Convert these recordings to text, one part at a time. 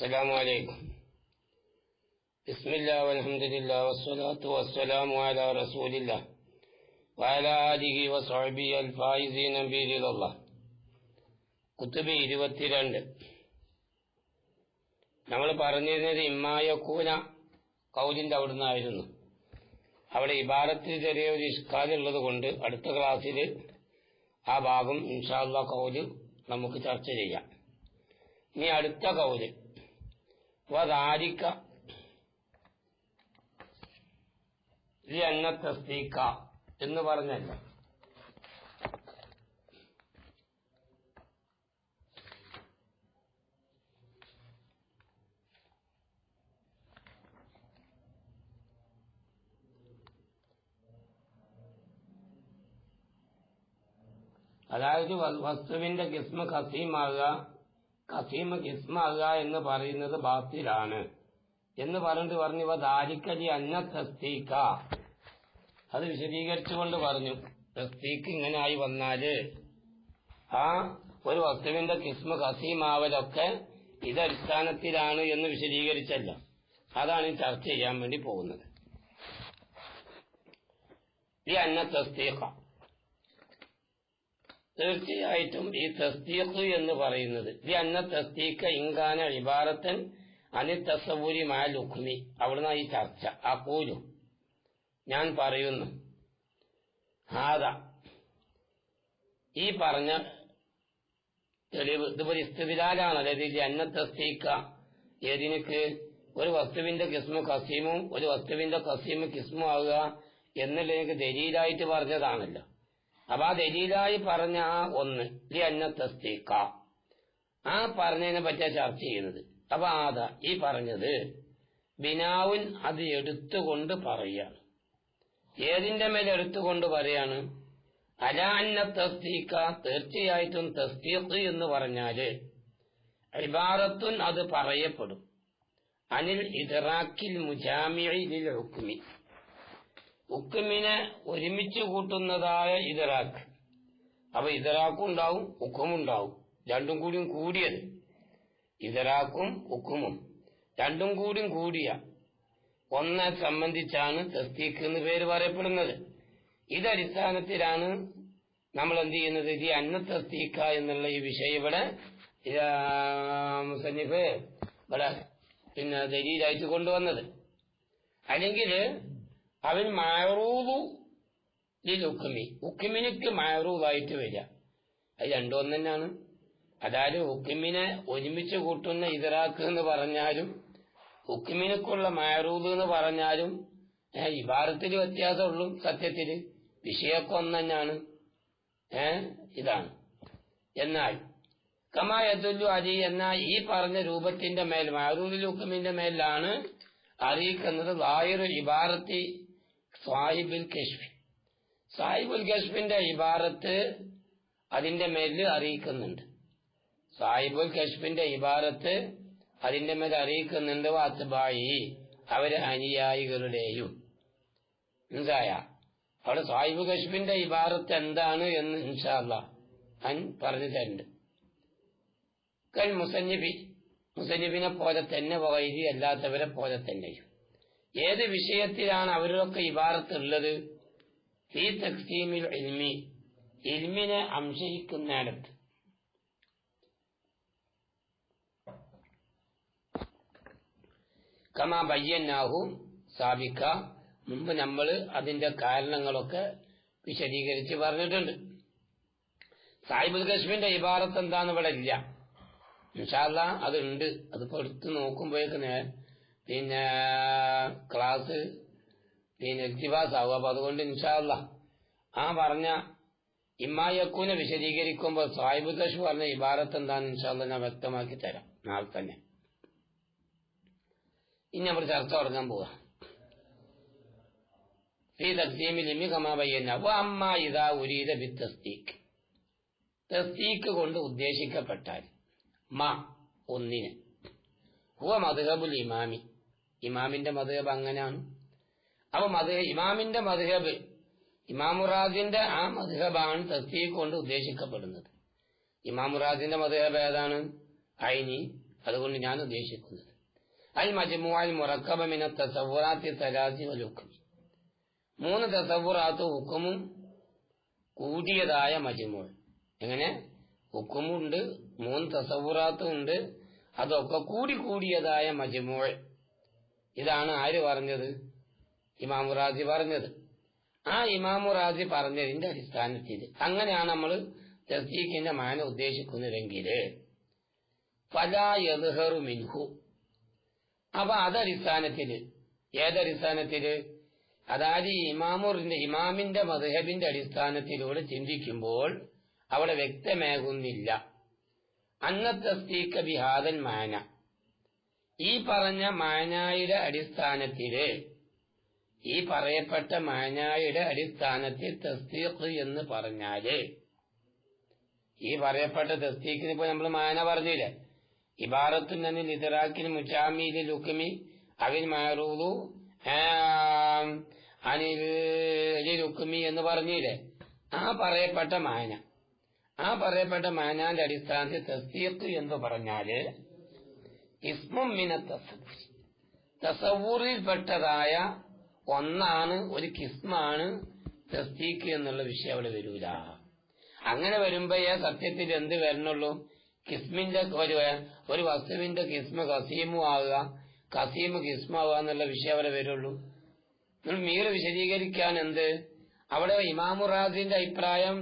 അസ്സലാമു അലൈക്കും. ബിസ്മില്ലാഹി വൽഹംദുലില്ലാഹി വസ്സലാത്തു വസ്സലാമു അലാ റസൂലില്ലാഹ് വഅലാ ആലിഹി വസ്വഹ്ബിഹി അൽ ഫായിസീന ബിറിദല്ലാഹ്. കുത്തുബ് 22. നമ്മൾ പറഞ്ഞിരുന്നത് ഇമ്മായക്കൂന കൗലിന്റെ അവിടുന്നായിരുന്നു. അവിടെ ഇബാറത്തിൽ ചെറിയൊരു ഇഷ്കാലുള്ളത് കൊണ്ട് അടുത്ത ക്ലാസ്സിൽ ആ ഭാഗം ഇൻഷാ അല്ലാഹ് കൗല് നമുക്ക് ചർച്ച ചെയ്യാം. ഇനി അടുത്ത കൗല് വദാലിക ലിഅന്ന തസ്ദീഖ എന്ന് പറഞ്ഞല്ല. അതായത് വസ്തുവിന്റെ കിസ്മ കസീമാകുക, കസീമ കിസ്മാകുക എന്ന് പറയുന്നത് ബാത്തിലാണ് എന്ന് പറഞ്ഞു ദാലിക്കലി അന്ന തസ്ദീഖ. അത് വിശദീകരിച്ചുകൊണ്ട് പറഞ്ഞു, തസ്ദീഖ് ഇങ്ങനെ ആയി വന്നാല് ആ ഒരു വസ്തുവിന്റെ കിസ്മ കസീമാവലൊക്കെ ഇതടിസ്ഥാനത്തിലാണ് എന്ന് വിശദീകരിച്ചല്ല. അതാണ് ചർച്ച ചെയ്യാൻ വേണ്ടി പോകുന്നത്. ഈ അന്ന തസ്ദീഖ, തീർച്ചയായിട്ടും ഈ തസ്ദീഖ് എന്ന് പറയുന്നത് ഈ അന്ന തസ്ദീഖ ഇൻകാന ഇബാറത്തൻ അനി തസവൂരി മാൽ ഹുക്മി. അവിടുന്ന് ഈ ചർച്ച അഖൂലു ഞാൻ പറയുന്നു, ഹാദ ഈ പറഞ്ഞ തെളിവ് ഇതുപോലെ ഇസ്തിദ്ലാലാണ്. അതായത് ഈ അന്ന തസ്ദീഖ ഏതിനക്ക് ഒരു വസ്തുവിന്റെ കിസ്മു കസീമും ഒരു വസ്തുവിന്റെ കസീമ് കിസ്മും ആവുക എന്നുള്ള എനിക്ക് ദലീലായിട്ട് പറഞ്ഞതാണല്ലോ. അപ്പൊ ആ ദലീലായി പറഞ്ഞ ആ ഒന്ന് ഈ അന്ന തസ്ദീഖ ആ പറഞ്ഞതിനെ പറ്റിയ ചർച്ച ചെയ്യുന്നത്. അപ്പൊ ആദാ ഈ പറഞ്ഞത് ബിനാവുൻ അത് എടുത്തുകൊണ്ട് പറയാണ്. ഏതിന്റെ മേൽ എടുത്തുകൊണ്ട് പറയാണ്? അലാ അന്ന തസ്ദീഖ തീർച്ചയായിട്ടും തസ്ദീഖ് എന്ന് പറഞ്ഞാല് ഇബാറത്തുൻ അത് പറയപ്പെടും അനിൽ ഇദ്റാക്കിൽ മുജാമിഇ ലിൽ ഹുക്മി, ഹുക്മിനെ ഒരുമിച്ച് കൂട്ടുന്നതായ ഇദ്റാഖ്. അപ്പൊ ഇദ്റാഖും ഉണ്ടാവും ഹുക്കുമുണ്ടാവും, രണ്ടും കൂടിയും കൂടിയത്. ഇദ്റാഖും ഹുക്കുമും രണ്ടും കൂടിയും കൂടിയ ഒന്നെ സംബന്ധിച്ചാണ് തസ്ദീഖ് എന്ന് പേര് പറയപ്പെടുന്നത്. ഇതടിസ്ഥാനത്തിലാണ് നമ്മൾ എന്ത് ചെയ്യുന്നത്? ഈ അന്ന തസ്ദീഖ എന്നുള്ള ഈ വിഷയം ഇവിടെ മുസന്നിഫ് ഇവിടെ ദലീലായിട്ട് കൊണ്ടുവന്നത്. അല്ലെങ്കിൽ അവൻ മഅറൂദു ലിൽ ഹുക്മി, ഹുക്മിനിക്ക് മഅറൂദായിട്ട് വരിക. അത് രണ്ടും ഒന്ന് തന്നെയാണ്. അതായത് ഹുക്മിനെ ഒരുമിച്ച് കൂട്ടുന്ന ഇദ്റാഖ് എന്ന് പറഞ്ഞാലും ഹുക്മിനക്കുള്ള മഅറൂദ് എന്ന് പറഞ്ഞാലും ഇബാറത്തിൽ വ്യത്യാസമുള്ളൂ. സത്യത്തില് വിഷയമൊക്കെ ഒന്ന് തന്നെയാണ്. ഇതാണ്. എന്നാൽ കമാ യദുല്ലു അലി എന്നാൽ ഈ പറഞ്ഞ രൂപത്തിന്റെ മേൽ മഅറൂദുൽ ഹുക്മിന്റെ മേലാണ് അറിയിക്കുന്നത് ളാഹിറു ഇബാറത്തി സാഹിബുൽ കശ്ഫ്, സാഹിബുൽ കശ്ഫിന്റെ ഇബാറത്ത് അതിന്റെ മേൽ അറിയിക്കുന്നുണ്ട്. സാഹിബുൽ കശ്ഫിന്റെ ഇബാറത്ത് അതിന്റെ മേൽ അറിയിക്കുന്നുണ്ട്. വാത്ബായി അവരെ അനുയായികളുടെയും. മനസ്സിലായ? അവിടെ സാഹിബുൽ കശ്ഫിന്റെ ഇബാറത്ത് എന്താണ് എന്ന് ഇൻഷാ അല്ലാഹ് ഞാൻ പറഞ്ഞു തരുന്നുണ്ട്. കൽ മുസന്നിഫിനെ പോലെ തന്നെ വൈദി അല്ലാത്തവരെ പോലെ തന്നെയും. ഏത് വിഷയത്തിലാണ് അവരൊക്കെ ഇബാറത്ത് ഉള്ളത്? ഈ തഖ്സീമിൽ ഇൽമി, ഇൽമിനെ അംശയിക്കുന്നിടത്ത്. കമാ ബയ്യനാഹു സാബിക, മുമ്പ് നമ്മൾ അതിന്റെ കാരണങ്ങളൊക്കെ വിശദീകരിച്ച് പറഞ്ഞിട്ടുണ്ട്. സാഹിബുൽ കശ്ഫിന്റെ ഇബാറത്ത് എന്താന്ന് ഇവിടെ ഇല്ല. ഇൻഷാ അല്ലാഹ് അതുണ്ട്. അതിപ്പോ എടുത്ത് നോക്കുമ്പോഴേക്ക് ക്ലാസ് ഇൽത്തിബാസ് ആവും. അപ്പൊ അതുകൊണ്ട് ഇൻഷാ അല്ലാഹ് ആ പറഞ്ഞ ഇമ്മായക്കൂനെ വിശദീകരിക്കുമ്പോൾ സാഹിബുൽ കശ്ഫ് പറഞ്ഞ ഇബാറത്ത് എന്താന്ന് ഇൻഷാ അല്ലാഹ് ഞാൻ വ്യക്തമാക്കി തരാം നാളെ തന്നെ. ഇനി നമ്മൾ ചർച്ച തുടങ്ങാൻ പോവാ. ഫീ തഖ്സീമിൽ ഇൽമി കമാ ബയ്യന വ അമ്മാ ഇദാ ഉരീദ ബിത്തസ്ദീഖ്, തസ്ദീഖ് കൊണ്ട് ഉദ്ദേശിക്കപ്പെട്ടാൽ ഒന്നിന് ഹുവ മദ്ഹബുൽ ഇമാമി, ഇമാമിന്റെ മദ്ഹബ് അങ്ങനെയാണ്. അപ്പൊ ഇമാമിന്റെ മദ്ഹബ് ഇമാമുറാദിന്റെ ആ മദ്ഹബാണ് തസ്ദീഖ് കൊണ്ട് ഉദ്ദേശിക്കപ്പെടുന്നത്. ഇമാമുറാദിന്റെ മദ്ഹബ് ഏതാണ്? ഐനി, അതുകൊണ്ട് ഞാൻ ഉദ്ദേശിക്കുന്നത് അൽ മജ്മുഅൽ മുറക്കബ മിന തസവ്വുറാത്തി തലാസി വൽ ഹുക്മി, 3 തസവ്വുറാത്തും ഹുക്കുമും കൂടിയതായ മജ്മുഅ്. എങ്ങനെ? ഹുക്കുമുണ്ട്, 3 തസവ്വുറാത്തും ഉണ്ട്, അതൊക്കെ കൂടിയതായ മജ്മുഅ്. ഇതാണ് ആര് പറഞ്ഞത്? ഇമാം റാസി പറഞ്ഞത്. ആ ഇമാം റാസി പറഞ്ഞതിന്റെ അടിസ്ഥാനത്തിൽ അങ്ങനെയാണ് നമ്മൾ തസ്ദീഖിന്റെ മാന ഉദ്ദേശിക്കുന്നതെങ്കിൽ ഫലാ യദ്ഹറു മിൻഹു, അപ്പൊ അതടിസ്ഥാനത്തില്, ഏതടിസ്ഥാനത്തില്? അതായത് ഇമാമിന്റെ മദ്ഹബിന്റെ അടിസ്ഥാനത്തിലൂടെ ചിന്തിക്കുമ്പോൾ അവിടെ വ്യക്തമാകുന്നില്ല അന്ന തസ്ദീഖ ബിഹാദൽ മാന, ഈ പറഞ്ഞ മാനായുടെ അടിസ്ഥാനത്തില്, ഈ പറയപ്പെട്ട മാനായുടെ അടിസ്ഥാനത്തിൽ തസ്ദീഖ് എന്ന് പറഞ്ഞാല്, ഈ പറയപ്പെട്ട തസ്ദീഖിന് ഇപ്പൊ നമ്മൾ മാന പറഞ്ഞില്ലേ, ഇബാറത്തുൻ അനിൽ ഇദ്റാക്കിൽ മുജാമിൽ ഹുക്മി അവിൽ മഅറൂദു അനിൽ ഹുക്മി എന്ന് പറഞ്ഞില്ലേ, ആ പറയപ്പെട്ട മാനാന്റെ അടിസ്ഥാനത്തിൽ തസ്ദീഖ് എന്ന് പറഞ്ഞാല് ഇസ്മും മിന തസവ്വുർ, തസവ്വുറിൽപ്പെട്ടതായ ഒന്നാണ്, ഒരു കിസ്മാണ് തസ്ദീഖ് എന്നുള്ള വിഷയം അവിടെ വരൂല. അങ്ങനെ വരുമ്പോഴേ സത്യത്തിൽ എന്ത് വരണുള്ളൂ? കിസ്മിന്റെ ഒരു വസ്തുവിന്റെ കിസ്മ കസീമു ആവുക, കസീമ് കിസ്മാവുക എന്നുള്ള വിഷയം അവിടെ വരുള്ളൂ. മീർ വിശദീകരിക്കാൻ എന്ത്? അവിടെ ഇമാമു റാസിന്റെ അഭിപ്രായം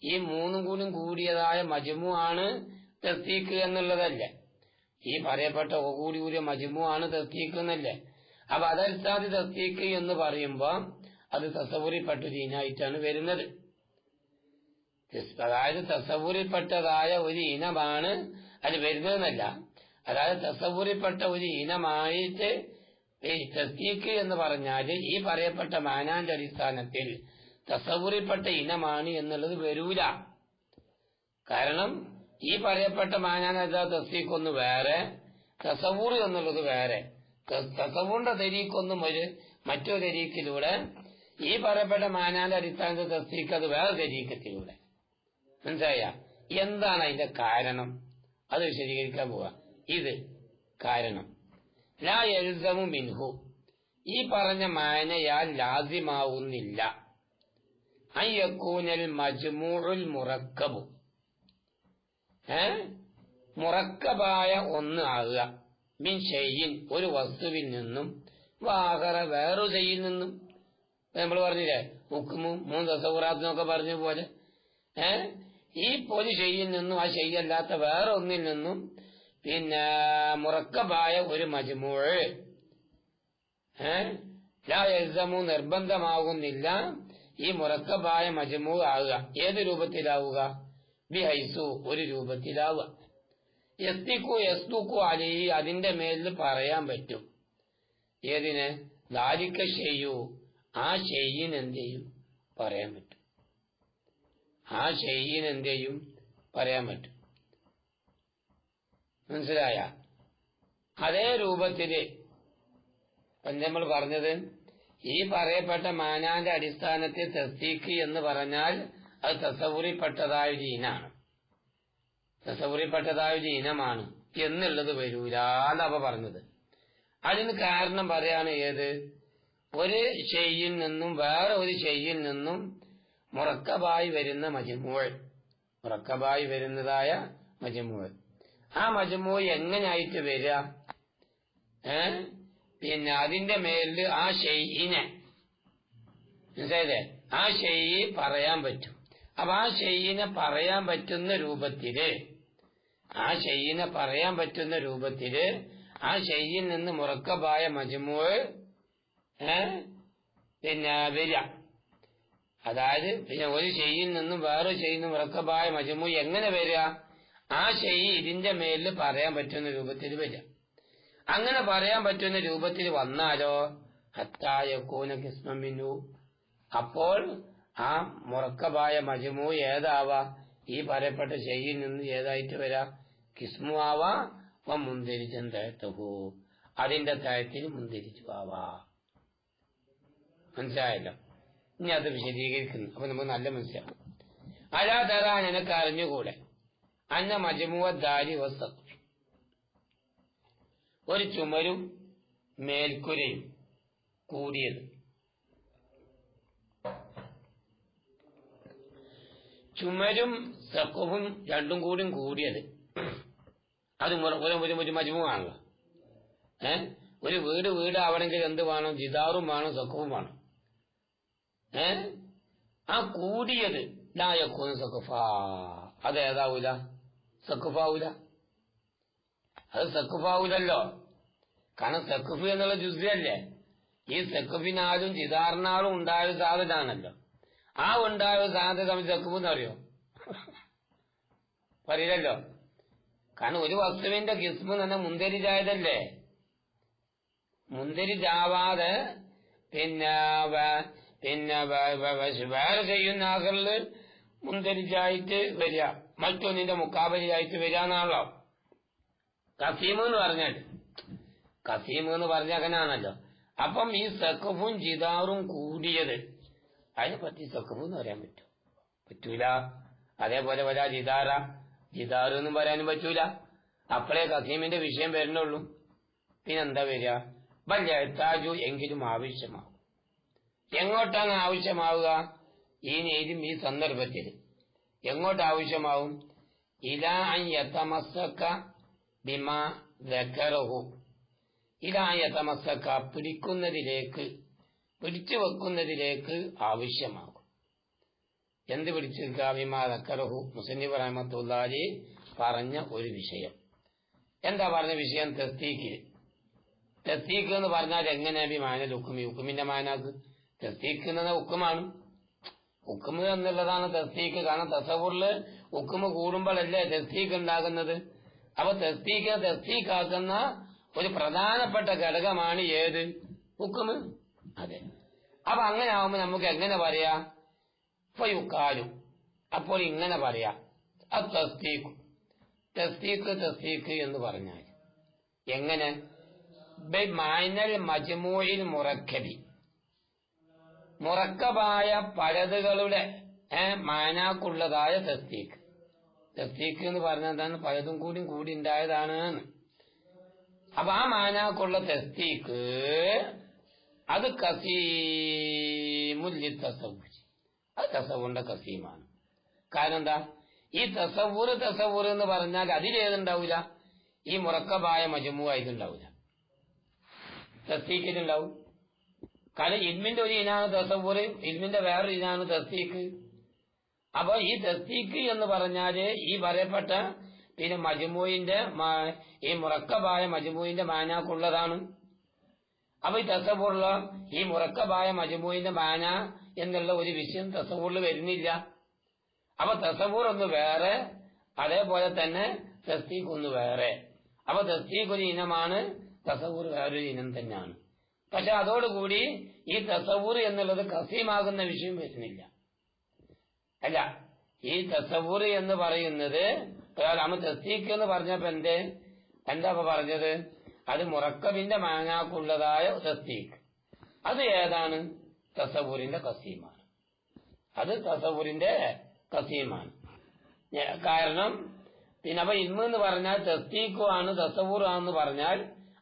ഈ 3 കൂടിയും കൂടിയതായ മജ്മു ആണ് തസ്ദീഖ് എന്നുള്ളതല്ല, ഈ പറയപ്പെട്ട കൂടിയ മജ്മു ആണ് തസ്ദീഖ് എന്നല്ലേ. അപ്പൊ അതടിസ്ഥാനത്തിൽ തസ്ദീഖ് എന്ന് പറയുമ്പോ അത് തസവ്വുറിൽപ്പെട്ട ദീനായിട്ടാണ് വരുന്നത്. അതായത് തസവ്വുറിൽപ്പെട്ടതായ ഒരു ഇനമാണ് അത് വരുന്നതെന്നല്ല, അതായത് തസവ്വുറിൽപ്പെട്ട ഒരു ഇനമായിട്ട് ഈ തസ്ദീഖ് എന്ന് പറഞ്ഞാല് ഈ പറയപ്പെട്ട മാനാന്റെ അടിസ്ഥാനത്തിൽ തസവ്വുറിൽപ്പെട്ട ഇനമാണ് എന്നുള്ളത് വരൂല. കാരണം ഈ പറയപ്പെട്ട മാനാന്റെ തസ്ദീഖ് ഒന്ന് വേറെ, തസവ്വുർ എന്നുള്ളത് വേറെ. തസവ്വുറിന്റെ തരീഖൊന്നും മറ്റൊരു തരീഖിലൂടെ, ഈ പറയപ്പെട്ട മാനാന്റെ അടിസ്ഥാനത്തിൽ തസ്ദീഖ് അത് വേറെ തരീഖത്തിലൂടെ. മനസ്സിലായ? എന്താണ് അതിന്റെ കാരണം? അത് വിശദീകരിക്കാൻ പോവാ. ഇത് കാരണം ലാ യൽസമു മിൻഹു, ഈ പറഞ്ഞ മാനയാൽ ലാസിമാവുന്നില്ല അൻ യകൂനൽ മജ്മൂഉൽ മുറക്കബു, മുറക്കബായ ഒന്ന് ആകുക, മിൻ ഷൈഇൻ ഒരു വസ്തുവിൽ നിന്നും, വാഹറ വേറൊരു ഷൈഇൽ നിന്നും. നമ്മൾ പറഞ്ഞില്ലേ ഹുക്മും 3 തസവ്വുറാത്തും പറഞ്ഞ പോലെ, ഈ ഒരു ഷൈഇൽ നിന്നും ആ ഷൈഅല്ലാത്ത വേറെ ഒന്നിൽ നിന്നും പിന്നെ മുറക്കബായ ഒരു മജ്മൂഅ് ലാ യൽസമു നിർബന്ധമാകുന്നില്ല ഈ മുറക്കബായ മജ്മൂഅ് ആവുക. ഏത് രൂപത്തിലാവുക? ബിഹൈസു ഒരു രൂപത്തിലാവുക. യസ്തുക്കു അലൈഹി അതിന്റെ മേലിൽ പറയാൻ പറ്റും. ഏതിന്? ദാലിക ഷൈഉ, ആ ഷൈഇന് എന്ത് ചെയ്യും? പറയാൻ പറ്റും. ആ ഷൈഇന് എന്ത് ചെയ്യും? പറയാൻ പറ്റും. മനസ്സിലായ? അതേ രൂപത്തില് നമ്മൾ പറഞ്ഞത് ഈ പറയപ്പെട്ട മാനാന്റെ അടിസ്ഥാനത്തിൽ തസ്ദീഖ് എന്ന് പറഞ്ഞാൽ അത് തസവ്വുറിൽപ്പെട്ടതായ ഒരു ഇനാണ്, തസവ്വുറിൽപ്പെട്ടതായ ഒരു ഇനമാണ് എന്നുള്ളത് വരൂലാന്നവ പറഞ്ഞത്. അതിന് കാരണം പറയാണ് ഏത്? ഒരു ഷൈഇൽ നിന്നും വേറെ ഒരു ഷൈഇൽ നിന്നും മുറക്കബായി വരുന്ന മജ്മൂഅ്, മുറക്കബായി വരുന്നതായ മജ്മൂഅ്. ആ മജ്മൂഅ് എങ്ങനെയായിട്ട് വരിക? പിന്നെ അതിന്റെ മേലിൽ ആ ഷൈഇനെ, മനസ്സിലായില്ലേ, ആ ഷൈഇ പറയാൻ പറ്റും. അപ്പൊ ആ ഷൈഇനെ പറയാൻ പറ്റുന്ന രൂപത്തില്, ആ ഷൈഇനെ പറയാൻ പറ്റുന്ന രൂപത്തില് ആ ഷൈഇൽ നിന്ന് മുറക്കബായ മജ്മൂഅ് പിന്നെ വരിക. അതായത് പിന്നെ ഒരു ഷൈഇൽ നിന്നും വേറെ ഷൈഇൽ നിന്നും മുറക്കബായ മജ്മൂഅ് എങ്ങനെ വരിക? ആ ഷൈഇ ഇതിന്റെ മേലിൽ പറയാൻ പറ്റുന്ന രൂപത്തിൽ വരിക. അങ്ങനെ പറയാൻ പറ്റുന്ന രൂപത്തിൽ വന്നാലോ ഹത്താ യകൂന ഖിസ്മൻ മിൻഹു, അപ്പോൾ ആ മുറക്കബായ മജ്മൂഅ് ഏതാവാ? ഈ പറയപ്പെട്ട ഷൈഇൽ നിന്ന് ഏതായിട്ട് വരാ? കിസ്മു ആവാ, മുന്തിരിജൻ തഹ്തഹു, അതിന്റെ താഴത്തിൽ മുന്തിരിച്ചു ആവാ. മനസ്സിലായല്ലോ? ഇനി അത് വിശദീകരിക്കുന്നു. അപ്പൊ നമുക്ക് നല്ല മനസ്സിലാവും. അലാ തറാ, നിനക്ക് അറിഞ്ഞുകൂടെ? അന്ന മജ്മൂഅ ദാരി വസ്സഖഫ്, ഒരു ചുമരും മേൽക്കുരയും കൂടിയത്. ചുമരും സഖഫും രണ്ടും കൂടിയത് അത് ഒരു മജ്മുആണല്ലോ. ഒരു വീട് ആവണമെങ്കിൽ എന്ത് വേണം? ജിദാറും വേണം, സഖഫും വേണം. ആ കൂടിയത് ലാ യകൂനു സഖഫാ, അത് ഏതാവൂല? സഖഫാവൂല. അത് സഖഫാവൂലല്ലോ. കാരണം സഖഫ് എന്നുള്ള ജുസ്അല്ലേ. ഈ സഖഫിനാലും ജിദാറിനാലും ഉണ്ടായ സാധനമാണല്ലോ. ആ ഉണ്ടായ സാധനത്തെ തമ്മിൽ സഖഫ് എന്ന് അറിയോ? പറയില്ലല്ലോ. കാരണം ഒരു വസ്തുവിന്റെ കിസ്മ് തന്നെ മുന്തിരിജായതല്ലേ. മുന്തിരിജാവാതെ പിന്നെ വേറെ ചെയ്യുന്ന ആകളില് മുന്തിരിജായിട്ട് വരിക, മറ്റൊന്നിന്റെ മുക്കാബലിയായിട്ട് വരിക എന്നാണല്ലോ കസീം എന്ന് പറഞ്ഞാൽ. കസീം എന്ന് പറഞ്ഞ അങ്ങനെയാണല്ലോ. അപ്പം ഈ സഖഫും ജിദാറും കൂടിയത്, അതിനെപ്പറ്റി സഖഫ് എന്ന് പറയാൻ പറ്റൂല. അതേപോലെ വരാ ജിദാറ് എന്നും പറയാനും പറ്റൂല. അപ്പോഴേ കസീമിന്റെ വിഷയം വരുന്നുള്ളൂ. പിന്നെന്താ വരിക? ബല്യത്താജു, എങ്കിലും ആവശ്യമാവും. എങ്ങോട്ടാണ് ആവശ്യമാവുക? ഈ സന്ദർഭത്തിൽ എങ്ങോട്ട് ആവശ്യമാവും? ഇലാ അൻ യതമസ്സക ബിമാ ദക്കറഹു, ഇലാ അൻ യതമസ്സക, പിടിച്ചു വെക്കുന്നതിലേക്ക് ആവശ്യമാകും. എന്ത് പിടിച്ചു വെക്കുക? ബിമാ ദക്കറഹു, മുസന്നിഫ് റഹ്മത്തുള്ളാഹി പറഞ്ഞ ഒരു വിഷയം. എന്താ പറഞ്ഞ വിഷയം? തസ്ദീഖ് എന്ന് പറഞ്ഞാൽ എങ്ങനെ? ബിമാനൽ ഹുക്മി, ഹുക്കുമിന്റെ മാനാക്ക്. തസ്ദീഖ് എന്ന ഹുക്കുമാണ്. ഹുക്കുമ് എന്നുള്ളതാണ് തസ്ദീഖ്. കാരണം തസവുറില് ഹുക്കുമ് കൂടുമ്പോഴല്ലേ തസ്ദീഖ് ഉണ്ടാകുന്നത്. അപ്പൊ തസ്ദീഖാക്കുന്ന ഒരു പ്രധാനപ്പെട്ട ഘടകമാണ് ഏത്? ഹുക്കുമ്. അതെ. അപ്പൊ അങ്ങനെ ആവുമ്പോ നമുക്ക് എങ്ങനെ പറയാ? ഫയുക്കാലും, അപ്പോൾ ഇങ്ങനെ പറയാ, തസ്ദീഖ് എന്ന് പറഞ്ഞാൽ എങ്ങനെ? ബിമാനൽ മജ്മൂഇൽ മുറക്കബി, മുറക്കബായ പലതുകളുടെ മാനാക്കുള്ളതായ തസ്ദീഖ്. തസ്ദീഖ് എന്ന് പറഞ്ഞാൽ എന്താണ്? പലതും കൂടി ഉണ്ടായതാണ്. അപ്പൊ ആ മാനാക്കുള്ള തസ്ദീഖ് അത് കസീമുൽ ലിത്തസവ്വുർ, അത് തസവ്വുറിന്റെ കസീമാണ്. കാരണം എന്താ? ഈ തസവ്വുർ എന്ന് പറഞ്ഞാൽ അതിലേതുണ്ടാവില്ല? ഈ മുറക്കബായ മജ്മൂആയിട്ടുണ്ടാവില്ല, തസ്ദീഖിലുണ്ടാവും. കാരണം ഇൽമിന്റെ ഒരു ഇനാണ് തസവ്വുർ, ഇൽമിന്റെ വേറൊരു ഇനാണ് തസ്ദീഖ്. അപ്പൊ ഈ തസ്ദീഖ് എന്ന് പറഞ്ഞാല് ഈ പറയപ്പെട്ട പിന്നെ മജ്മൂഇന്റെ, ഈ മുറക്കബായ മജ്മൂഇന്റെ മാനാക്കുള്ളതാണ്. അപ്പൊ ഈ തസവ്വുറിൽ ഈ മുറക്കബായ മജ്മൂഇന്റെ മാന എന്നുള്ള ഒരു വിഷയം തസവ്വുറിൽ വരുന്നില്ല. അപ്പൊ തസവ്വുർ ഒന്ന് വേറെ, അതേപോലെ തന്നെ തസ്ദീഖ് ഒന്ന് വേറെ. അപ്പൊ തസ്ദീഖ് ഒരു ഇനമാണ്, തസവ്വുർ വേറൊരു ഇനം തന്നെയാണ്. പക്ഷെ അതോടുകൂടി ഈ തസവ്വുർ എന്നുള്ളത് കസീമാകുന്ന വിഷയം വരുന്നില്ല. അല്ല, ഈ തസവ്വുർ എന്ന് പറയുന്നത് തസ്ദീഖ് എന്ന് പറഞ്ഞപ്പോ എന്താ പറഞ്ഞത്? അത് മുറക്കബിന്റെ മാനാക്കുള്ളതായ തസ്ദീഖ്. അത് ഏതാണ്? തസവ്വുറിന്റെ കസീമാണ്. അത് തസവ്വുറിന്റെ കസീമാണ്. കാരണം പിന്നെ അപ്പൊ ഇൽമ് എന്ന് പറഞ്ഞാൽ തസ്ദീഖുമാണ്, തസവ്വുറാണെന്ന് പറഞ്ഞാൽ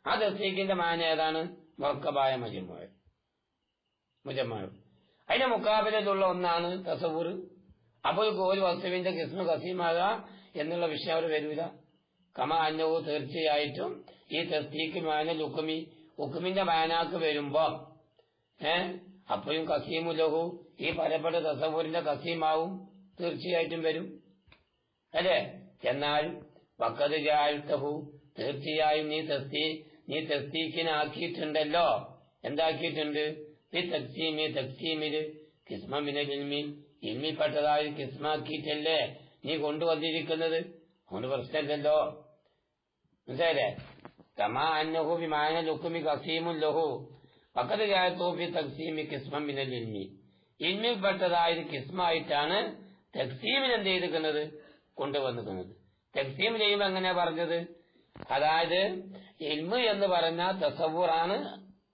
ആ തസ്ദീഖിന്റെ മാന ഏതാണ്? മുറക്കബായ മജ്മൂഅ്. അതിന്റെ മുക്കാബിലുള്ള ഒന്നാണ് തസവ്വുർ. അപ്പോൾ ഒരു വസ്തുവിന്റെ കിസ്മ കസീമാക എന്നുള്ള വിഷയം അവർ വരൂല. കമാ അന്നഹു, തീർച്ചയായിട്ടും ഈ തസ്ദീഖ് മാനൽ ഹുക്മി, ഹുക്മിന്റെ മാനാക്ക് വരുമ്പോ അപ്പോഴും കസീമു ലഹു, ഈ പറയപ്പെട്ട തസവ്വുറിന്റെ കസീമാവും തീർച്ചയായിട്ടും വരും, അല്ലേ? എന്നാൽ വഖദ് ജഅൽതഹു, തീർച്ചയായും നീ തസ്ദീഖിനാക്കിയിട്ടുണ്ടല്ലോ. എന്താക്കിയിട്ടുണ്ട്? തക്സീമില് കിസ്മ മിനൽ ഇൽമി, ഇൽമിപ്പെട്ടതായ കിസ്മാക്കിയിട്ടല്ലേ നീ കൊണ്ടുവന്നിരിക്കുന്നത്. അതുകൊണ്ട് പ്രശ്നമില്ലല്ലോ, മനസ്സിലായില്ലേ? കമാ അന്നഹു ബിമാനൽ ഹുക്മി കസീമുൻ ലഹു വഖദ് ജഅൽതഹു ഫി തക്സീമി കിസ്മ മിനൽ ഇൽമി, ഇൽമിൽപ്പെട്ടതായ കിസ്മായിട്ടാണ് തക്സീമിന് എന്ത് ചെയ്തിരിക്കുന്നത്? കൊണ്ടുവന്നിരിക്കുന്നത്. തക്സീം ചെയ്യുമ്പോൾ എങ്ങനെയാ പറഞ്ഞത്? അതായത് ഇൽമ് എന്ന് പറഞ്ഞാൽ തസവ്വുറാണ്,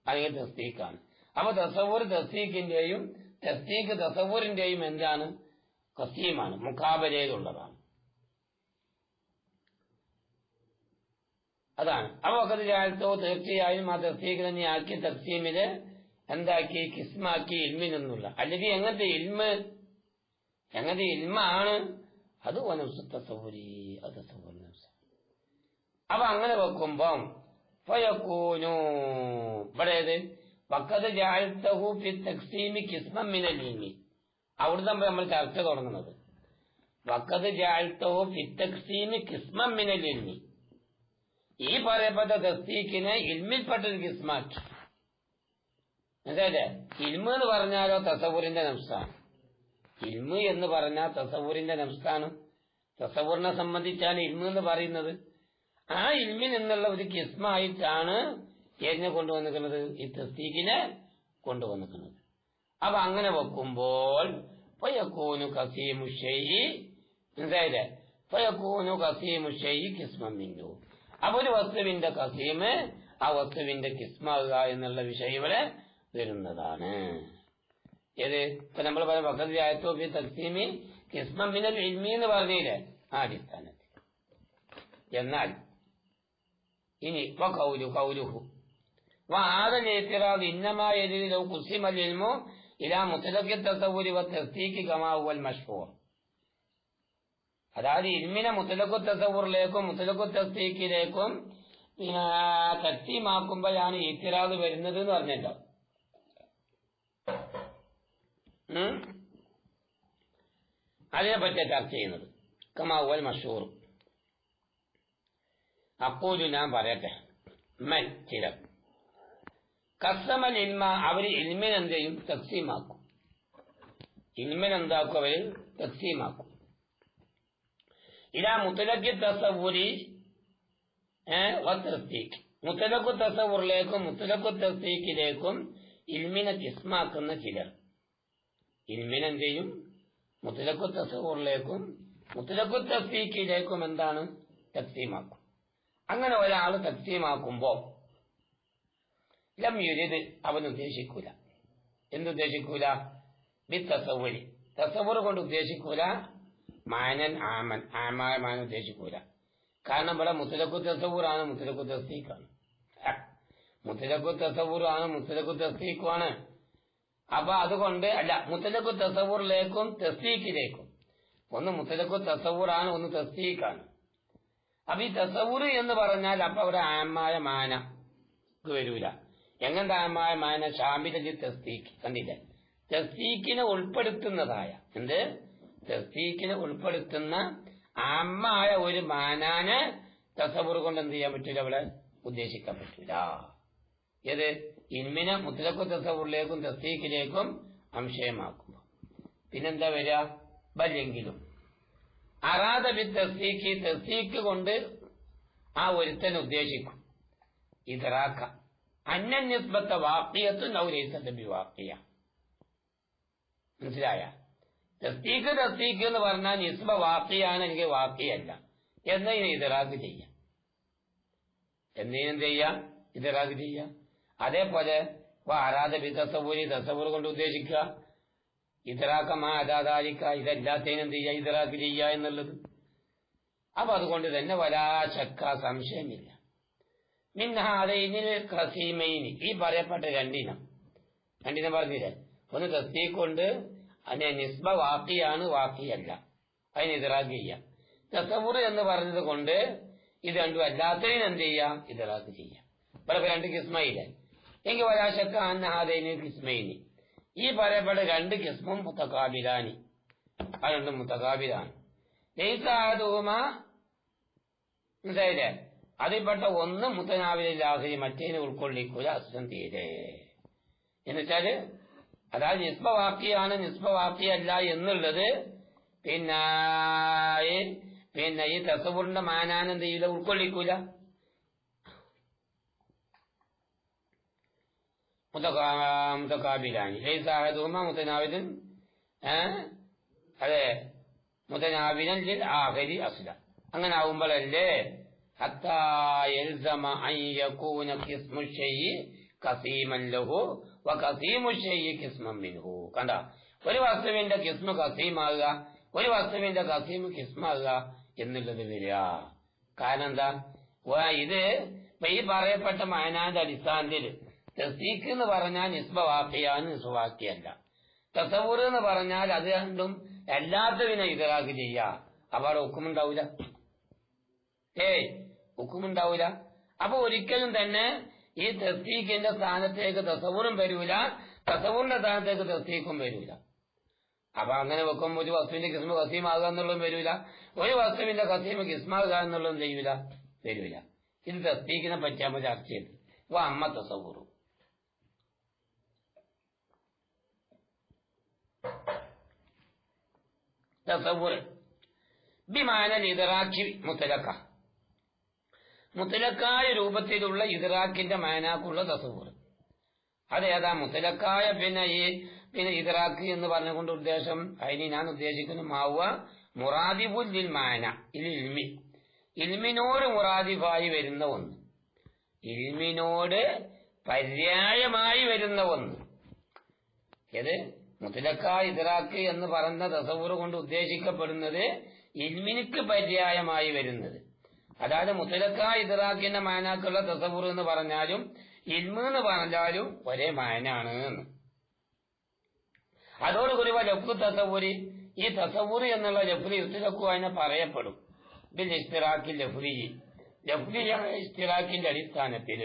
അല്ലെങ്കിൽ തസ്ദീഖാണ്. അപ്പൊ തസവ്വുർ തസ്ദീഖിന്റെയും തസ്ദീഖ് തസവ്വുറിന്റെയും എന്താണ്? കസീമാണ്, മുഖാബലയിലുള്ളതാണ്. അതാണ്. അപ്പൊ വഖദ് ജഅൽതഹു തീർച്ചയായും ആ തസ്ദീഖ് തന്നെ ആക്കി തഖ്സീമില് എന്താക്കി കിസ്മാക്കി ഇൽമിനെന്നുള്ള. അല്ലെങ്കിൽ എങ്ങനത്തെ ഇൽമാണ് അത് വനഫ്സു തസവ്വുരി, അത് തസവ്വുർ നഫ്സ്. അപ്പൊ അങ്ങനെ വെക്കുമ്പം ഫയകൂനു ഇവിടെ വഖദ് ജഅൽതഹു ഫി തഖ്സീമി കിസ്മൻ മിനൽ ഇൽമി. അവിടുന്ന് നമ്മൾ ചർച്ച തുടങ്ങുന്നത് വഖദ് ജഅൽതഹു ഫി തഖ്സീമി കിസ്മൻ മിനൽ ഇൽമി. ഈ പറയപ്പെട്ട തസ്ദീഖിനെ ഇൽമിൽപ്പെട്ടൊരു കിസ്മാക്കി. മനസ്സിലായില്ലേ? ഇൽമ് എന്ന് പറഞ്ഞാലോ തസവ്വുറിന്റെ നഫ്സാണ്. ഇൽമ് എന്ന് പറഞ്ഞാൽ തസവ്വുറിന്റെ നഫ്സാണ്. തസവ്വുറിനെ സംബന്ധിച്ചാണ് ഇൽമ് എന്ന് പറയുന്നത്. ആ ഇൽമിൽ നിന്നുള്ള ഒരു കിസ്മായിട്ടാണ് ഏതിനെ കൊണ്ടുവന്നിരിക്കുന്നത്, ഈ തസ്ദീഖിനെ കൊണ്ടുവന്നിരിക്കുന്നത്. അപ്പൊ അങ്ങനെ വെക്കുമ്പോൾ ഫയകൂനു ഖസീമു ശൈഇ, മനസ്സിലായില്ലേ? ഫയകൂനു ഖസീമു ശൈഇ കിസ്മൻ മിൻഹു. അപ്പൊ ഒരു വസ്തുവിന്റെ ഖസീമ് ആ വസ്തുവിന്റെ കിസ്മാകുക എന്നുള്ള വിഷയം ഇവിടെ വരുന്നതാണ്. ഏത് ഇപ്പൊ നമ്മൾ പറയാം വഖദ് ജഅൽതഹു ഫി തഖ്സീമി കിസ്മൻ മിനൽ ഇൽമി എന്ന് പറഞ്ഞില്ലേ, ആ അടിസ്ഥാനത്തിൽ. എന്നാൽ ഇനി ഖൗലുഹു വഹാദ ഇഅ്തിറാദ് ഇന്നമാ യദീദു ലൗ ഖുസിമൽ ഇൽമു ഇലാ മുത്ലഖി തസവ്വുരി വതസ്ദീഖി കമാ ഹുവൽ മശ്ഹൂർ. അതായത് ഇൽമിനെ മുത്ലഖു തസവ്വുറിലേക്കും മുത്ലഖു തസ്ദീഖിലേക്കും തഖ്സീമാക്കുമ്പോഴാണ് ഇഅ്തിറാദ് വരുന്നത് എന്ന് പറഞ്ഞല്ലോ. അതിനെപ്പറ്റി ചർച്ച ചെയ്യുന്നത് കമാ ഹുവൽ മശ്ഹൂർ. അഖൂലു, ഞാൻ പറയട്ടെ, മൻ ചിലർ കസ്സമൽ ഇൽമ, അവര് ഇൽമിനെന്ത് ചെയ്യും, തഖ്സീമാക്കും. ഇൽമിനെന്താക്കും, അവര് തഖ്സീമാക്കും. ഇലാ മുത്ലഖി തസവ്വുരി വതസ്ദീഖ്, മുത്ലഖു തസവ്വുറിലേക്കും മുത്ലഖു തസ്ദീഖിലേക്കും ഇൽമിനെ കിസ്മാക്കുന്ന ചിലർ ഇൽമിനെന്ത് ചെയ്യും, മുത്ലഖു തസവ്വുറിലേക്കും മുത്ലഖു തസ്ദീഖിലേക്കും എന്താണ്, തഖ്സീമാക്കും. അങ്ങനെ ഒരാൾ തഖ്സീമാക്കുമ്പോ ലം യുരിദ്, അവൻ ഉദ്ദേശിക്കൂല. എന്തുദ്ദേശിക്കൂല? ബി തസവ്വുരി, തസവ്വുർ കൊണ്ട് ഉദ്ദേശിക്കൂല. മാനൻ ആമൻ, ആമായ മാന ഉദ്ദേശിക്കൂല. കാരണം ഇവിടെ മുത്ലഖു തസവ്വുറാണ്, മുത്ലഖു തസ്ദീഖാണ്. മുത്ലഖു തസവ്വുറാണ്, മുത്ലഖു തസ്ദീഖുമാണ്. അപ്പൊ അതുകൊണ്ട് അല്ല, മുത്ലഖു തസവ്വുറിലേക്കും തസ്ദീഖിലേക്കും. ഒന്ന് മുത്ലഖു തസവ്വുറാണ്, ഒന്ന് തസ്ദീഖാണ്. അപ്പൊ ഈ തസവ്വുർ എന്ന് പറഞ്ഞാൽ അപ്പൊ അവിടെ ആമായ മാന വരൂല. എങ്ങനത്തെ ആമായ മാന? ഷാമിലി തസ്ദീഖ്. കണ്ടില്ലേ? തസ്ദീഖിനെ ഉൾപ്പെടുത്തുന്നതായ എന്ത്, തസ്ദീഖിനെ ഉൾപ്പെടുത്തുന്ന ആമായ ഒരു മാനാന് തസവ്വുർ കൊണ്ട് എന്ത് ചെയ്യാൻ പറ്റൂല, അവിടെ ഉദ്ദേശിക്കാൻ പറ്റൂല. ഏത് ഇൽമിനെ മുത്ലഖു തസവ്വുറിലേക്കും തസ്ദീഖിലേക്കും അംശയമാക്കുമ്പോ പിന്നെന്താ വരിക? ബല്ലെങ്കിലും അറാദ ബി തസ്ദീഖ്, തസ്ദീഖ് കൊണ്ട് ആ ഒരുത്തൻ ഉദ്ദേശിക്കും ഇദ്റാക അന്ന നിസ്ബത വാഖിയത്തുൻ ഔ ലൈസത ബിവാഖിയ. മനസ്സിലായ? തസ്ദീഖ് എന്ന് പറഞ്ഞാൽ നിസ്ബ വാഖിയാണ്, എനിക്ക് വാഖിയല്ല എന്നതിനെ ഇദ്റാഖ് ചെയ്യാം. എന്നതിനെന്ത് ചെയ്യാം? ഇദ്റാഖ് ചെയ്യാം. അതേപോലെ അറാദ ബി തസവ്വുരി, തസവ്വുർ കൊണ്ട് ഉദ്ദേശിക്കുക ഇദ്റാഖമാ അദാദാലിക്ക, ഇതെല്ലാത്തേനും എന്ത് ചെയ്യുക, ഇദ്റാഖ് ചെയ്യുക എന്നുള്ളത്. അപ്പൊ അതുകൊണ്ട് തന്നെ വലാ ശക്ക, സംശയമില്ല. മിൻഹാദൈനിൽ ഖസീമൈനി, ഈ പറയപ്പെട്ട രണ്ടിനം പറഞ്ഞില്ലേ, ഒന്ന് തസ്ദീഖ് കൊണ്ട് അതിനെ നിസ്ബ വാഖിയാണ്, വാഖിയല്ല, അതിന് ഇദ്റാഖ് ചെയ്യാം. തസവ്വുർ എന്ന് പറഞ്ഞത് കൊണ്ട് ഇത് രണ്ടും അല്ലാത്തതിന് എന്ത് ചെയ്യാം, ഇദ്റാഖ് ചെയ്യാം. ഇവിടെ രണ്ട് കിസ്മയില്ലേ, എങ്കിൽ വലാ ശക്ക അന്നഹാദൈനിൽ കിസ്മൈനി, ഈ പറയപ്പെട്ട രണ്ട് കിസ്മും മുത്തഖാബിലാനി, ആ രണ്ടും മുത്തഖാബിലാണ്. ലൈസാദുഹുമാ, മനസ്സിലായില്ലേ? അതിൽപ്പെട്ട ഒന്ന് മുത്തനാവിലാഹരി, മറ്റേനെ ഉൾക്കൊള്ളിക്കൂല, അസ്ലം തീരെ. എന്നുവെച്ചാല് അതായത് നിസ്ബ വാക്കിയാണ്, നിസ്ബ വാക്കിയല്ല എന്നുള്ളത് പിന്നെ ഈ തസവ്വുറിന്റെ മാനാനെന്ത് ചെയ്യില്ല, ഉൾക്കൊള്ളിക്കൂല. മുത്തഖാബിലാനി ലൈസാദുഹുമാ മുത്തനാവിദൻ, അതെ, മുത്തനാവിദൻ ലിൽ ആഖിരി അസ്ല. അങ്ങനെ ആവുമ്പോഴല്ലേ ഹത്താ യൽസമ അൻ യകൂന ഖിസ്മു ശൈഇ ഖസീമൻ ലഹു വ ഖസീമു ശൈഇ ഖിസ്മൻ മിൻഹു. കണ്ട, ഒരു വസ്തുവിന്റെ ഖിസ്മു ഖസീമാകുക, ഒരു വസ്തുവിന്റെ ഖസീമു ഖിസ്മാകുക എന്നുള്ളത് വരിക. കാരണം എന്താ? ഇത് ഈ പറയപ്പെട്ട മാനാന്റെ അടിസ്ഥാനത്തിൽ തസ്ദീഖ് എന്ന് പറഞ്ഞാൽ നിസ്ബ വാഖിയാണ്, നിസ്ബ വാഖിയല്ല. തസവ്വുർ എന്ന് പറഞ്ഞാൽ അത് രണ്ടും എല്ലാത്തതിനെ ഇദ്റാഖ് ചെയ്യാ. അപ്പൊ അവിടെ ഹുക്കുമുണ്ടാവൂല, ഹുക്കുമുണ്ടാവൂല. അപ്പൊ ഒരിക്കലും തന്നെ ഈ തസ്ദീഖിന്റെ സ്ഥാനത്തേക്ക് തസവ്വുറും വരൂല, തസവ്വുറിന്റെ സ്ഥാനത്തേക്ക് തസ്ദീഖും വരൂല. അപ്പൊ അങ്ങനെ വെക്കുമ്പോൾ ഒരു വസ്തുവിന്റെ കിസ്മ ഖസീമാകുക എന്നുള്ളതും വരൂല, ഒരു വസ്തുവിന്റെ ഖസീമ കിസ്മാകുക എന്നുള്ളതും ചെയ്യൂല, വരൂല. ഇത് തസ്ദീഖിനെ പറ്റി നമ്മൾ ചർച്ച ചെയ്തു. അപ്പൊ അമ്മ തസവ്വുറും തസവ്വുർ ബിമാനൽ ഇദ്റാഖി മുത്തലക്ക, മുത്തലക്കായ രൂപത്തിലുള്ള ഇദ്റാഖിന്റെ മാനാക്കുള്ള തസവ്വുർ. അതേതാ മുത്തലക്കായ പിന്നെ ഇദ്റാഖ് എന്ന് പറഞ്ഞുകൊണ്ട് ഉദ്ദേശം അതിന് ഞാൻ ഉദ്ദേശിക്കുന്നു മാവ മുറാദിബുൽ ലിൽ മാന ഇൽമി, ഇൽമിനോട് മുറാദിഫായി വരുന്ന ഒന്ന്, ഇൽമിനോട് പര്യായമായി വരുന്ന ഒന്ന്. ഏത് മുത്തലക്കായ ഇദ്റാഖ് എന്ന് പറഞ്ഞ തസവ്വുർ കൊണ്ട് ഉദ്ദേശിക്കപ്പെടുന്നത് ഇൽമിനിക്ക് പര്യായമായി വരുന്നത്. അതായത് മുത്തലക്കായ ഇദ്റാഖിന്റെ മാനാക്കുള്ള തസവ്വുർ എന്ന് പറഞ്ഞാലും ഇൽമ് എന്ന് പറഞ്ഞാലും ഒരേ മാനാണ്. അതോടുകൂടി ലഫ്ളു തസവ്വുരി, ഈ തസവ്വുർ എന്നുള്ള ലഫ്ളി യുത്ലഖു അതിനെ പറയപ്പെടും ബിൽ ഇസ്തിറാഖിൽ ലഫ്ളി, ലഫ്ളിയായ ഇസ്തിറാഖിന്റെ അടിസ്ഥാനത്തിൽ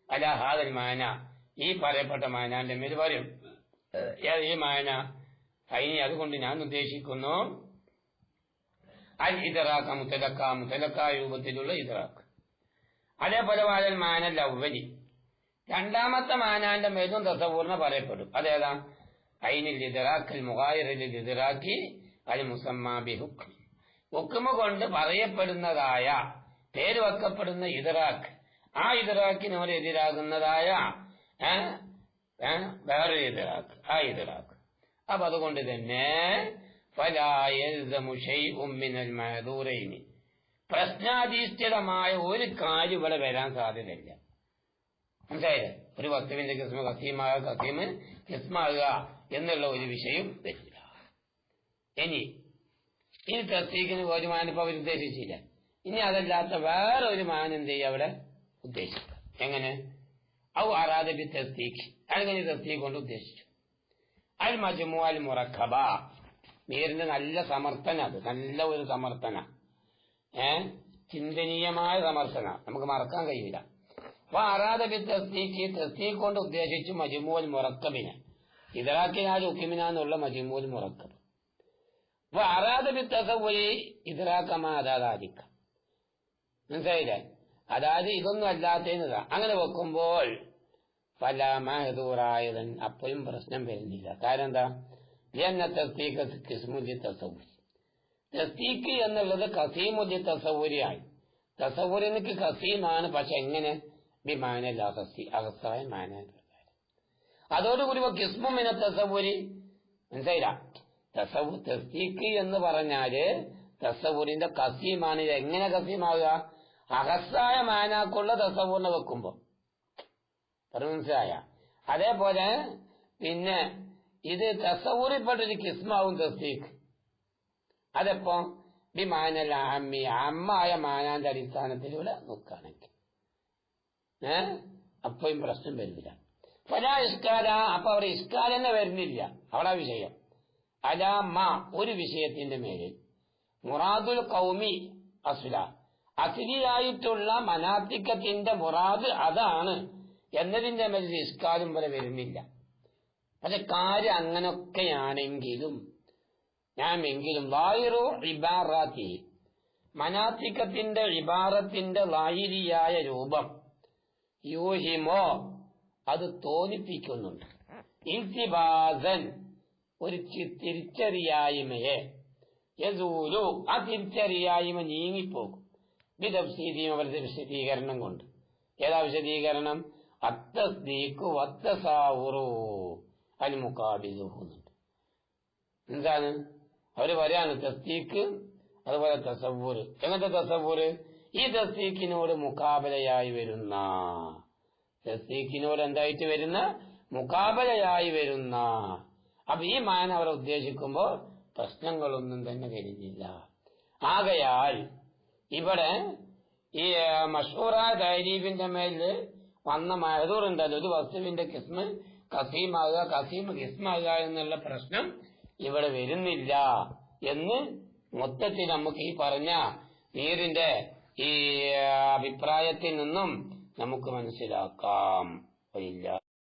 അലാ ഹാദൽ മാന, ഈ പറയപ്പെട്ട മാനാന്റെ മേൽ വരും. ഈ മാന അതിനെ അതുകൊണ്ട് ഞാൻ ഉദ്ദേശിക്കുന്നു അൽ ഇദ്റാഖ് മുത്തലക്ക, മുത്തലക്ക രൂപത്തിലുള്ള ഇദ്റാഖ്. അതേപോലെ വാലൽ മാനൽ അവ്വലി, രണ്ടാമത്തെ മാനാന്റെ മേലും തസവ്വുറിനെ പറയപ്പെടും. അതേതാ ഐനിൽ ഇദ്റാഖ് അൽ മുഗായിറിൽ ഇദ്റാഖി അൽ മുസമ്മാ ബി ഹുക്മി, ഹുക്മ കൊണ്ട് പറയപ്പെടുന്നതായ പേര് വെക്കപ്പെടുന്ന ഇദ്റാഖ്, ആ ഇദ്റാഖിനോട് എതിരാകുന്നതായ വേറൊരു ഇദ്റാഖ്, ആ ഇദ്റാഖ്. അപ്പൊ അതുകൊണ്ട് തന്നെ ഫലാ യൽസമു ശൈഉം മിനൽ മഅദൂറൈനി, പ്രശ്നാധിഷ്ഠിതമായ ഒരു കാര്യം ഇവിടെ വരാൻ സാധ്യതയില്ല. മനസ്സിലായില്ലേ? ഒരു വസ്തുവിന്റെ കിസ്മ ഖസീമാകുക, ഖസീമ് കിസ്മാകുക എന്നുള്ള ഒരു വിഷയം വരില്ല. ഇനി തസ്ദീഖിന് ഒരു മാനിപ്പോ അവർ ഉദ്ദേശിച്ചില്ല. ഇനി അതല്ലാത്ത വേറെ ഒരു മാൻ എന്ത് ചെയ്യുക അവിടെ ഉദ്ദേശിക്കുക. എങ്ങനെ? ഔ അറാദബി തസ്ദീഖ്, അങ്ങനെ തസ്ദീഖ് കൊണ്ട് ഉദ്ദേശിച്ചു. അൽ മജ്മൂ അൽ മുറക്കബ, മീറിന്റെ നല്ല സമർത്ഥന, അത് നല്ല ഒരു സമർത്ഥന, ചിന്തനീയമായ സമർത്ഥന, നമുക്ക് മറക്കാൻ കഴിയില്ല. അപ്പൊ അറാദബി തസ്ദീഖ്, തസ്ദീഖ് കൊണ്ട് ഉദ്ദേശിച്ചു മജ്മൂ അൽ മുറക്കബിനെ, ഇദ്റാഖിനാൽ ഹുക്മിനാന്നുള്ള മജ്മൂ അൽ മുറക്കബ്. അപ്പൊ അറാദബി തസവ്വുരി ഇദ്റാഖമാ അതാദിക്ക, മനസ്സിലായില്ലേ? അതായത് ഇതൊന്നും അല്ലാത്തതിന് അങ്ങനെ വെക്കുമ്പോൾ പല മഹദൂറായതൻ അപ്പോഴും പ്രശ്നം വരുന്നില്ല. കാരണം എന്താ? തസ്ദീഖ് കിസ്മുൽ തസവ്വുരി, തസ്ദീഖ് എന്നുള്ളത് ഖസീമുൽ തസവ്വുരിയായി. തസവ്വുരിനക്ക് ഖസീമാണ്, പക്ഷെ എങ്ങനെ? ബിമാനൽ അഖസി, അഖസായ മാന. അതോടുകൂടി കിസ്മു മിന തസവ്വുരി, മനസ്സിലായില്ല? തസ്ദീഖ് എന്ന് പറഞ്ഞാല് തസവ്വുരിന്റെ ഖസീമാണ്. ഇത് എങ്ങനെ ഖസീമാകുക? അഖസായ മാനാക്കുള്ള തസവ്വുറിനെ വെക്കുമ്പോ, പറഞ്ഞു മനസ്സിലായ? അതേപോലെ പിന്നെ ഇത് തസവ്വുറിൽപ്പെട്ടൊരു കിസ്മാവും തസ്ദീഖ്. അതെപ്പോ ബിമാനൽ അമ്മി, അമ്മായ മാനാന്റെ അടിസ്ഥാനത്തിലൂടെ നോക്കുകയാണെങ്കിൽ അപ്പോഴും പ്രശ്നം വരുന്നില്ല. പല ഇഷ്കാല, അപ്പൊ അവിടെ ഇഷ്കാല തന്നെ വരുന്നില്ല. അവിടെ വിഷയം അലാമ, ഒരു വിഷയത്തിന്റെ മേലിൽ മുറാദുൽ ഖൗമി അസ്ല, അസ്ലിയായിട്ടുള്ള മനാത്തിക്കത്തിന്റെ മുറാദ് അതാണ് എന്നതിന്റെ മേലിൽ ഇഷ്കാലും വരെ വരുന്നില്ല. പക്ഷെ കാര്യം അങ്ങനൊക്കെയാണെങ്കിലും ലാഹിറു ഇബാറാത്തി, മനാത്തിക്കത്തിന്റെ ഇബാറത്തിന്റെ ലാഹിരിയായ രൂപം യൂഹിമോ, അത് തോന്നിപ്പിക്കുന്നുണ്ട്. ഇൽത്തിബാസൻ, ഒരു തിരിച്ചറിയായ്മയെ, യസൂലു, ആ തിരിച്ചറിയായ്മ നീങ്ങിപ്പോകും. ബിതഫ്സീരിയും അവരുടെ വിശദീകരണം കൊണ്ട്. ഏതാ വിശദീകരണം? അത്തസ്ദീഖു വത്തസാവുറു അൽ മുഖാബിലുഹു. എന്താണ് അവര് പറയാണ്? തസ്ദീഖ് അതുപോലെ തസവ്വുർ. എങ്ങനത്തെ തസവ്വുർ? ഈ തസ്ദീഖിനോട് മുഖാബലയായി വരുന്ന, തസ്ദീഖിനോട് എന്തായിട്ട് വരുന്ന? മുഖാബലയായി വരുന്ന. അപ്പൊ ഈ മാന അവരെ ഉദ്ദേശിക്കുമ്പോ പ്രശ്നങ്ങളൊന്നും തന്നെ വരുന്നില്ല. ആകയാൽ ഇവിടെ ഈ മഷൂറായ തരീഫിന്റെ മേല് വന്ന മഹദൂർ ഉണ്ടല്ലോ, ഒരു വസ്തുവിന്റെ കിസ്മ് കസീമാകുക, കസീമ് കിസ്മാകുക എന്നുള്ള പ്രശ്നം ഇവിടെ വരുന്നില്ല എന്ന് മൊത്തത്തിൽ നമുക്ക് ഈ പറഞ്ഞ നീരിന്റെ ഈ അഭിപ്രായത്തിൽ നിന്നും നമുക്ക് മനസ്സിലാക്കാം. ഇല്ല